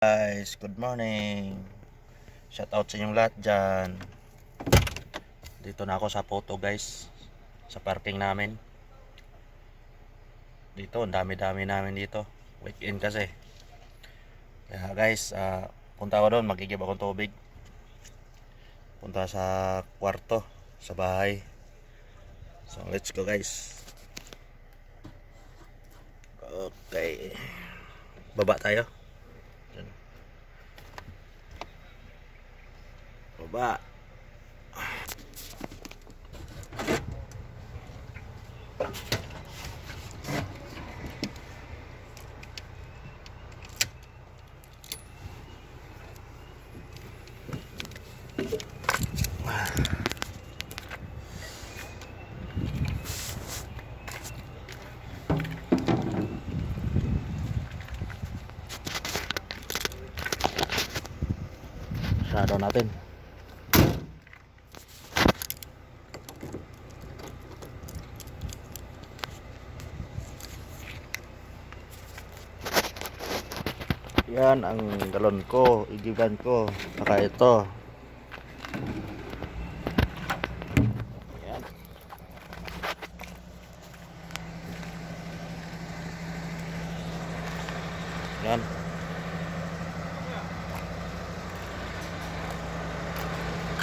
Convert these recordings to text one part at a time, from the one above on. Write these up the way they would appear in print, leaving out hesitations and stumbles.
Guys, good morning. Shout out sa inyong lahat dyan. Dito na ako sa photo guys, sa parking namin. Dito, ang dami-dami namin dito. Weekend kasi. Kaya guys, punta ako doon, magigib akong tubig. Punta sa kwarto, sa bahay. So let's go guys. Okay. Baba tayo. Dyan. Baba. Shadow natin. Yan ang galon ko, igiban ko. Saka ito. Yan. Yan.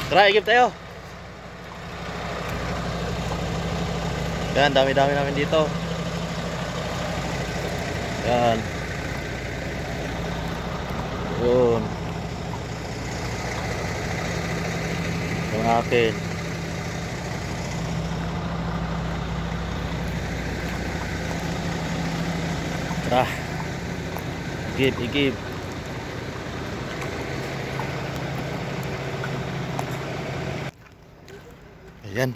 Tara, igib tayo. Yan, dami-dami namin dito. Yan. Yun. Yung akin. Tara. Igib. Ayan.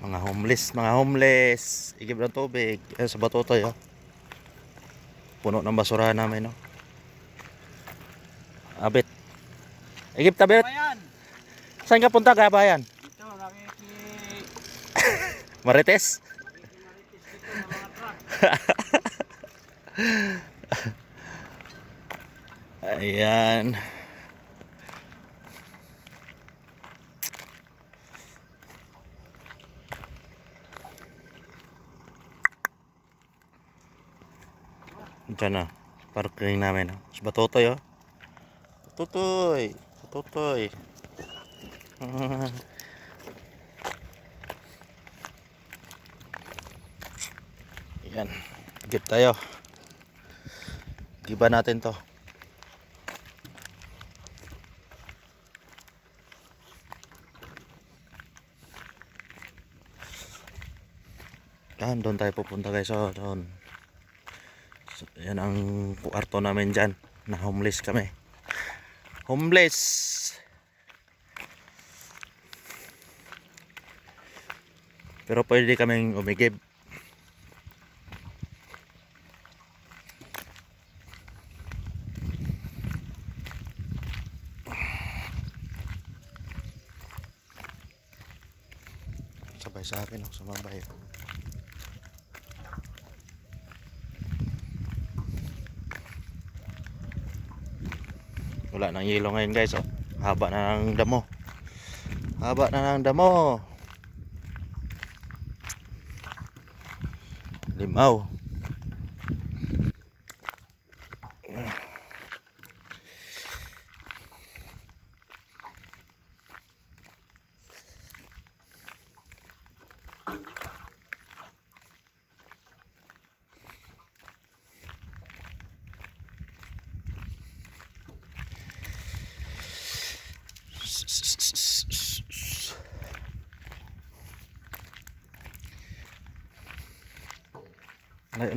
Mga homeless. Igib ng tubig. Ayan sa Batutoy, oh. Puno ng basurahan namin, no. Abit. Igib tabit. Bayan. Saan ka punta, Kabayan? Dito, Marites? nakikimaritis dito ng mga truck. Ayan. Diyan na. Parking namin. Sa Batutoy, oh. Batutoy. Ayan. Gip tayo. Giba natin to. Yan, doon tayo pupunta guys. Oh, doon. So, yan ang kwarto namin dyan. Na homeless kami. Homeless. Pero pwede kaming umigib. Sabay sa akin ako sumabay. Wala nang yelo ngayon guys, oh. Haba na ng damo. Limaw.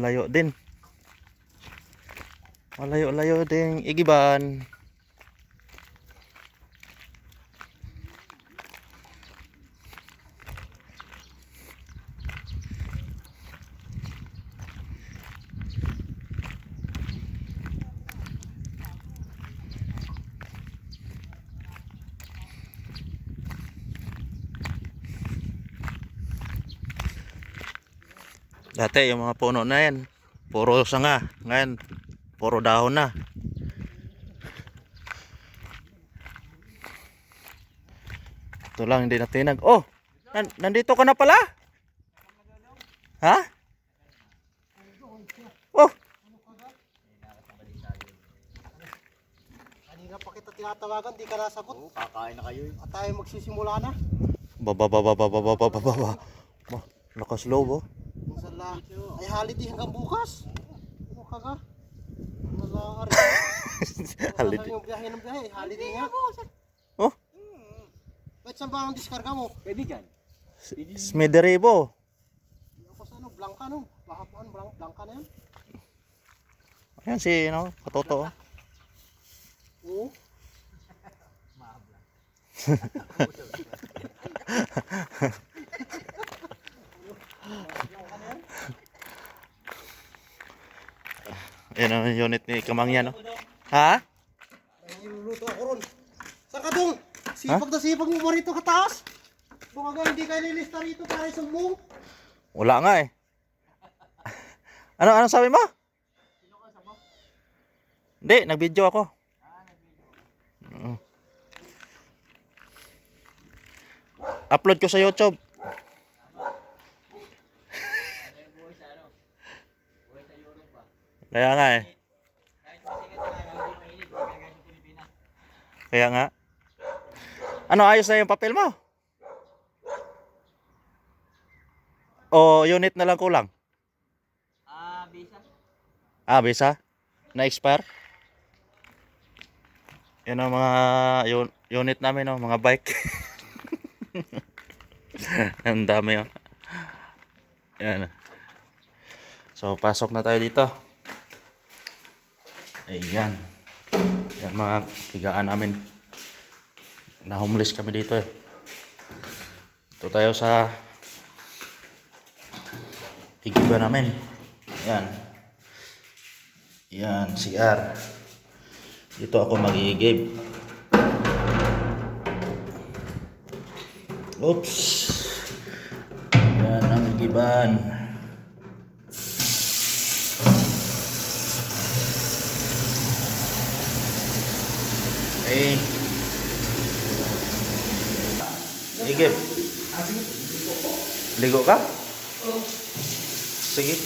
Layo din. Malayo din igiban. Dati yung mga puno na yan, puro sanga. Ngayon, puro dahon na. Ito lang, hindi na tinag. Oh! Nandito ka na pala? Ha? Oh! Kanina pa kita tinatawagan, di ka nasagot. Oo, kakain na kayo. At tayo magsisimula na. Baba. Lakas loob, oh. Masala. Ay holiday hanggang bukas. Ano ka ka? Wala ka rin. Holiday. Yung biyahe ng biyahe, holiday nga. Oh, Ba't saan ba ang diskarga mo? Pwede dyan. Smederibo. Ako sa ano, Blanca no? Baka po ano, Blanca na yan? Ayan si, katoto, oh. Oo. Ayan ang unit ni Kamangyan, no? Ha? Ay, niluluto ako ron. Saan ka dong? Sipag na sipag mo ba rito kataas? Baka hindi ka nilista rito para sumbong. Wala nga, eh. Anong sabi mo? Hindi, nag-video ako. Mm. Upload ko sa YouTube. Kaya nga, eh. Kaya nga. Ano, ayos na yung papel mo? O unit na lang kulang? Visa. Na-expire? Yan ang mga unit namin, no? Mga bike. Ang dami, oh. Yan. So, pasok na tayo dito. Ayan. Yan mga higaan namin. Na-homeless kami dito, eh. Ito tayo sa higiba namin. Yan. Yan, CR. Dito ako mag-iigib. Oops. Yan ang higiban. Okay. Igib. Ligo ka? Sige.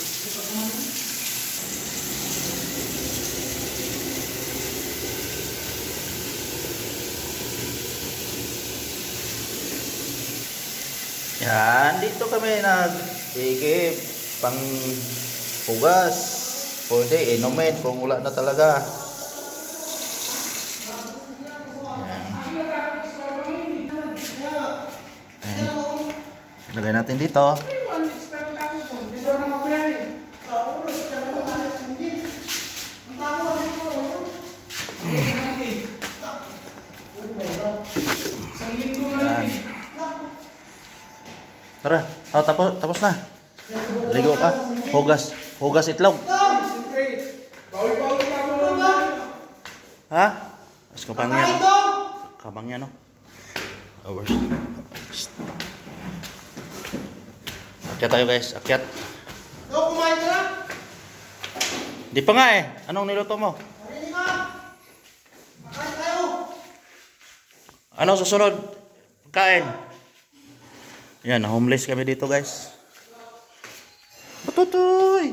Yan, dito kami nag-igib pang hugas. Pwede inumin kung wala na talaga. Lagay natin dito. Yan. Tara, tapos na. Ligo ka. Hugas itlog. Ha? Mas kabangyan, no? Hours. Akyat tayo, guys. Akyat. Kumain ka na? Di pa nga, eh. Anong niluto mo? Hindi ka? Makain tayo. Anong susunod? Kain. Yan, homeless kami dito, guys. Patutoy!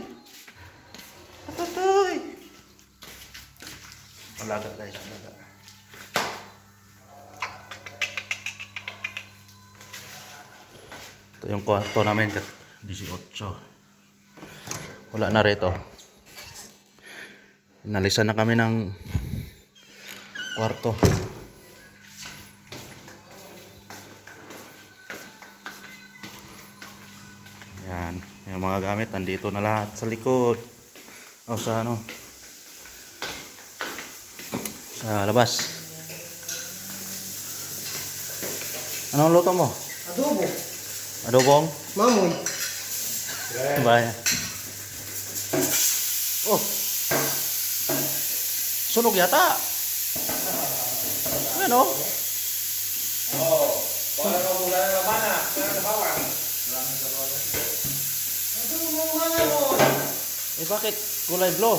Malaga, guys. Malaga. Ito yung kwarto namin, 18. Wala na rito. Inalisan na kami ng kwarto. Yan, yung mga gamit nandito na lahat sa likod. O sa sa labas. Anong luto mo? Adobo. Adobong? Mamoy. Bayan. Oh. Sunog yata. Ano? Adobo nga Eh bakit kulay blue?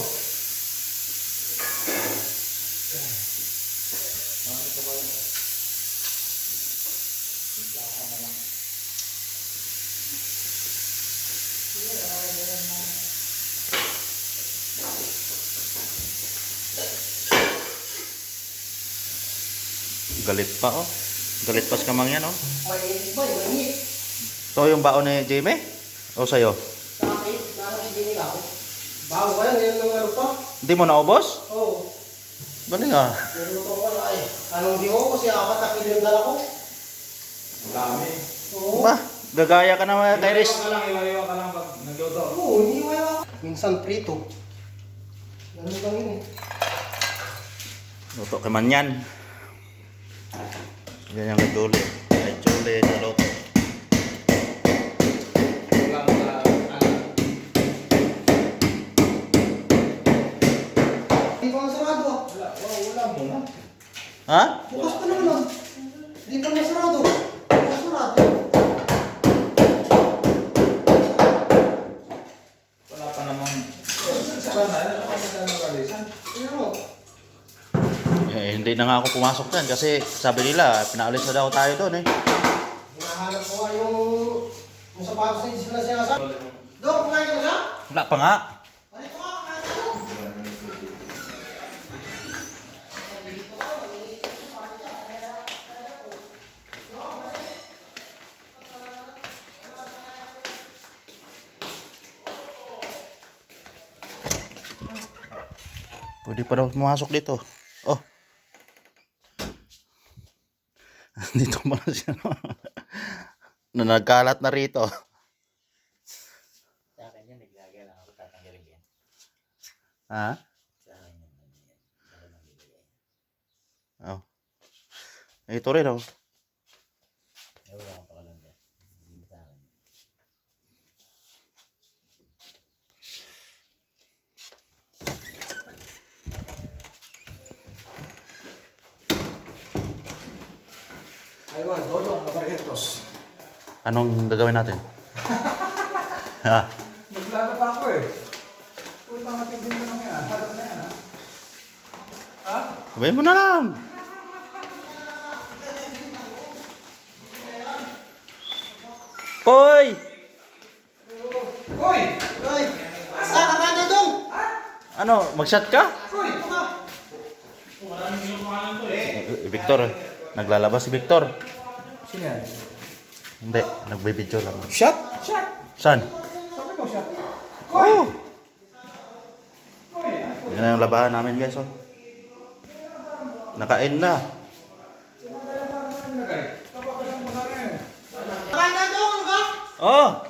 Galit pa oh. Galit pa sa kamangyan oh. Mainit ba? Mainit. So yung baon ni Jamie? O sa'yo? Sa akin, naman si Jimmy ako. Bago ba yan? Ngayon ng ano pa? Hindi mo naubos? Oo. Bali nga. Niluto ko na eh. Anong di ko kasi apat na kilo yung dala ko. Ang dami. Oo. Ba, gagaya ka naman kay Riz. Iwa-iwa ka lang pag nagluto. Oo, hindi ko ayaw. Minsan prito. Ganun lang yun eh. Luto kay Manyan. Yan yung kay Julie. Kay Julie sa luto. Lang sa ano. Hindi pa masarado ah. Wala muna. Ha? Bukas pa naman ah. Hindi pa masarado. Masarado. Wala pa namang. Saka na, ano pa sa nagalisan? Ano mo? Eh, hindi na nga ako pumasok dyan kasi sabi nila, pinaalis na daw tayo doon eh. Hinahanap ko nga yung sapatos na sila sinasabi. Dok, kumain ka na ba? Wala pa nga. Halika nga, kumain ka na. Pwede pa daw pumasok dito. Oh. Dito pala siya. Na nagkalat na rito. Sa akin yan, naglagay lang ako tatanggalin yan. Ha? Sa akin yan, ako nagbibigay. Oh. Ito rin oh. Eh, wala kang pakalam dyan. Hindi sa akin. Aywan, dodong, kabarhetos. Anong gagawin natin? Ha? Naglala pa ako eh. Punta nga tignan mo lang yan. Harap na yan ha. Ha? Sabihin mo na lang. Hoy! Hoy! Ay, saan ka na dong? Ano, mag-shot ka? Uy, ito ka. Victor, naglalabas si Victor. Sino yan? Hindi, nagbibideo lang. Shot? Shot! Saan? Sabi ko shot. Oh! Yan na yung labahan namin guys oh. Nakain na. Kumain na dong, ano ka? Oh!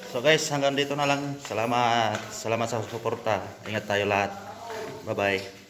So guys, hanggang dito na lang. Salamat sa suporta. Ingat tayo lahat. Bye-bye.